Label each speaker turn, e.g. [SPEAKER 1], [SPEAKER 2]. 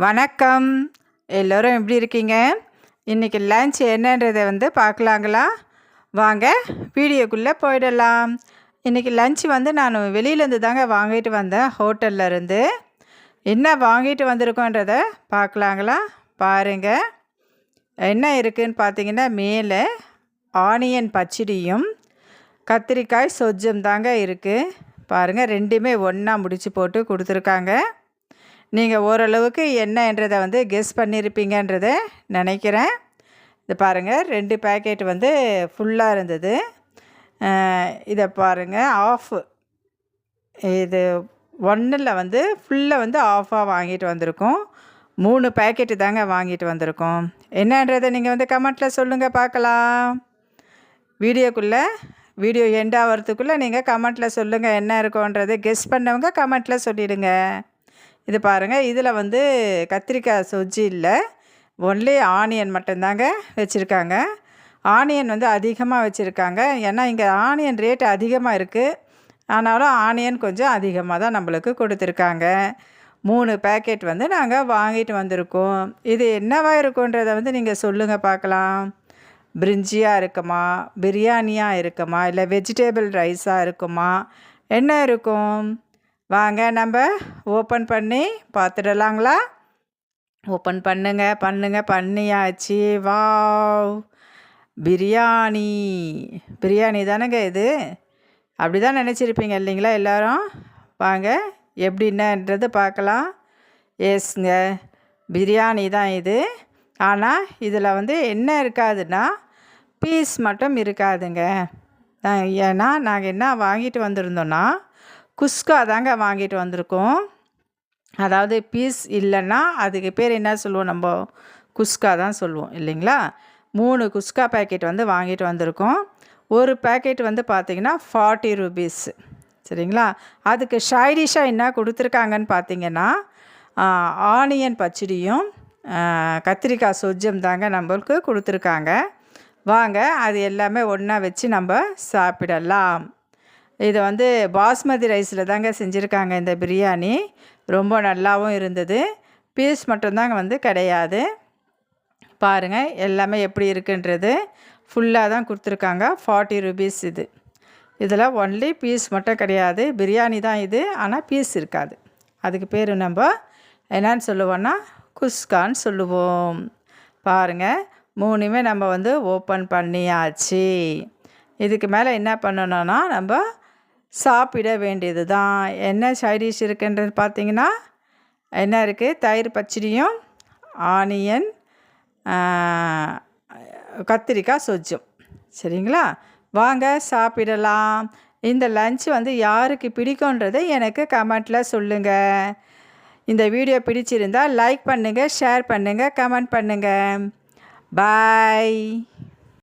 [SPEAKER 1] வணக்கம். எல்லோரும் எப்படி இருக்கீங்க? இன்றைக்கி லன்ச் என்னன்றதை பார்க்கலாங்களா? வாங்க வீடியோக்குள்ளே போயிடலாம். இன்றைக்கி லன்ச் நான் வெளியிலேருந்து தாங்க வாங்கிட்டு வந்தேன், ஹோட்டலில் இருந்து. என்ன வாங்கிட்டு வந்திருக்கோன்றதை பார்க்கலாங்களா? பாருங்கள், என்ன இருக்குதுன்னு பார்த்தீங்கன்னா, மேலே ஆனியன் பச்சடியும் கத்திரிக்காய் சொஜ்ஜம் தாங்க இருக்குது. பாருங்கள், ரெண்டுமே ஒன்றா முடிச்சு போட்டு கொடுத்துருக்காங்க. நீங்கள் ஓரளவுக்கு என்னன்றதை கெஸ் பண்ணியிருப்பீங்கன்றதை நினைக்கிறேன். இது பாருங்கள், 2 பேக்கெட் ஃபுல்லாக இருந்தது. இதை பாருங்கள், ஆஃப் இது ஒன்றில் ஃபுல்லாக ஆஃபாக வாங்கிட்டு வந்திருக்கோம். 3 பேக்கெட்டு தாங்க வாங்கிட்டு வந்திருக்கோம். என்னன்றதை நீங்கள் கமெண்ட்டில் சொல்லுங்கள் பார்க்கலாம். வீடியோ எண்ட் ஆகிறதுக்குள்ளே நீங்கள் கமெண்ட்டில் சொல்லுங்கள் என்ன இருக்கோன்றது. கெஸ் பண்ணவங்க கமெண்ட்டில் சொல்லிவிடுங்க. இது பாருங்கள், இதில் கத்திரிக்காய் சொஜ்ஜி இல்லை, ஒன்லி ஆனியன் மட்டும்தாங்க வச்சுருக்காங்க. ஆனியன் அதிகமாக வச்சுருக்காங்க. ஏன்னா இங்கே ஆனியன் ரேட் அதிகமாக இருக்குது. ஆனாலும் ஆனியன் கொஞ்சம் அதிகமாக தான் நம்மளுக்கு கொடுத்துருக்காங்க. 3 பேக்கெட் நாங்கள் வாங்கிட்டு வந்திருக்கோம். இது என்னவாக இருக்குன்றதை நீங்கள் சொல்லுங்கள் பார்க்கலாம். பிரிஞ்சியாக இருக்குமா, பிரியாணியாக இருக்குமா, இல்லை வெஜிடேபிள் ரைஸாக இருக்குமா, என்ன இருக்கும்? வாங்க நம்ம ஓப்பன் பண்ணி பார்த்துடலாங்களா? ஓப்பன் பண்ணியாச்சு. வாவ், பிரியாணி தானேங்க இது. அப்படி தான் நினச்சிருப்பீங்க இல்லைங்களா எல்லோரும்? வாங்க எப்படி என்னன்றது பார்க்கலாம். எஸ்ங்க, பிரியாணி தான் இது. ஆனால் இதில் என்ன இருக்காதுன்னா, பீஸ் மட்டும் இருக்காதுங்க. ஏன்னா நாங்கள் என்ன வாங்கிட்டு வந்திருந்தோன்னா, குஸ்கா தாங்க வாங்கிட்டு வந்திருக்கோம். அதாவது பீஸ் இல்லைன்னா அதுக்கு பேர் என்ன சொல்லுவோம், நம்ம குஸ்கா தான் சொல்லுவோம் இல்லைங்களா? 3 குஸ்கா பேக்கெட் வாங்கிட்டு வந்திருக்கோம். ஒரு பேக்கெட் பார்த்திங்கன்னா 40 ரூபீஸ். சரிங்களா? அதுக்கு சைடிஷாக என்ன கொடுத்துருக்காங்கன்னு பார்த்திங்கன்னா, ஆனியன் பச்சடியும் கத்திரிக்காய் சொஜ்ஜம் தாங்க நம்மளுக்கு கொடுத்துருக்காங்க. வாங்க அது எல்லாமே ஒன்றா வச்சு நம்ம சாப்பிடலாம். இது பாஸ்மதி ரைஸில் தாங்க செஞ்சுருக்காங்க. இந்த பிரியாணி ரொம்ப நல்லாவும் இருந்தது. பீஸ் மட்டும்தாங்க கிடையாது. பாருங்கள் எல்லாமே எப்படி இருக்குன்றது. ஃபுல்லாக தான் கொடுத்துருக்காங்க. 40 ரூபீஸ் இது. இதில் ஒன்லி பீஸ் மட்டும் கிடையாது. பிரியாணி தான் இது, ஆனால் பீஸ் இருக்காது. அதுக்கு பேர் நம்ம என்னன்னு சொல்லுவோன்னா, குஸ்கான்னு சொல்லுவோம். பாருங்கள், 3மே நம்ம ஓப்பன் பண்ணியாச்சு. இதுக்கு மேலே என்ன பண்ணணும்னா, நம்ம சாப்பிட வேண்டியது தான். என்ன சைடிஷ் இருக்குன்றது பார்த்திங்கன்னா, என்ன இருக்குது? தயிர் பச்சடியும் ஆனியன் கத்திரிக்காய் சொஜ்ஜும். சரிங்களா? வாங்க சாப்பிடலாம். இந்த லன்ச் யாருக்கு பிடிக்குன்றதை எனக்கு கமெண்ட்டில் சொல்லுங்கள். இந்த வீடியோ பிடிச்சிருந்தால் லைக் பண்ணுங்கள், ஷேர் பண்ணுங்கள், கமெண்ட் பண்ணுங்கள். பாய்.